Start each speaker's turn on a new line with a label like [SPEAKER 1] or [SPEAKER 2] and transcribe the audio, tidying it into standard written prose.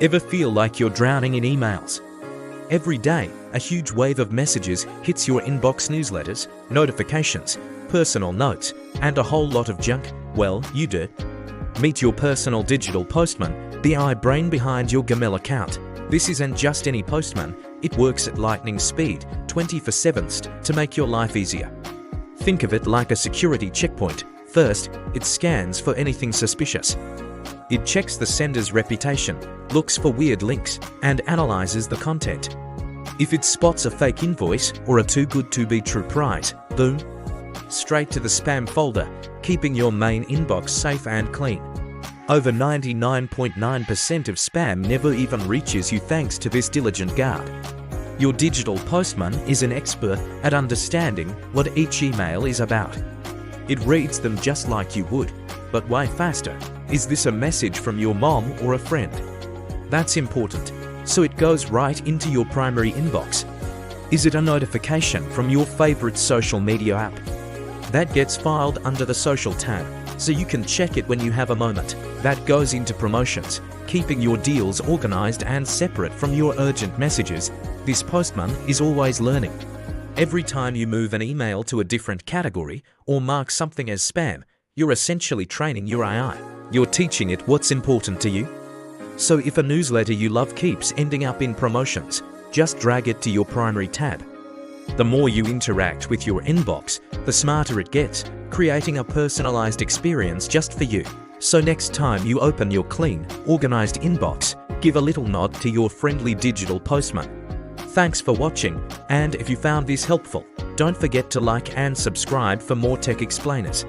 [SPEAKER 1] Ever feel like you're drowning in emails? Every day, a huge wave of messages hits your inbox: newsletters, notifications, personal notes, and a whole lot of junk. Well, you do. Meet your personal digital postman, the brain behind your Gmail account. This isn't just any postman, it works at lightning speed, 24/7 to make your life easier. Think of it like a security checkpoint. First, it scans for anything suspicious. It checks the sender's reputation, looks for weird links, and analyzes the content. If it spots a fake invoice or a too good to be true prize, boom, straight to the spam folder, keeping your main inbox safe and clean. Over 99.9% of spam never even reaches you thanks to this diligent guard. Your digital postman is an expert at understanding what each email is about. It reads them just like you would, but way faster. Is this a message from your mom or a friend? That's important, so it goes right into your primary inbox. Is it a notification from your favorite social media app? That gets filed under the social tab, so you can check it when you have a moment. That goes into promotions, keeping your deals organized and separate from your urgent messages. This postman is always learning. Every time you move an email to a different category or mark something as spam, you're essentially training your AI. You're teaching it what's important to you. So if a newsletter you love keeps ending up in promotions, just drag it to your primary tab. The more you interact with your inbox, the smarter it gets, creating a personalized experience just for you. So next time you open your clean, organized inbox, give a little nod to your friendly digital postman. Thanks for watching, and if you found this helpful, don't forget to like and subscribe for more tech explainers.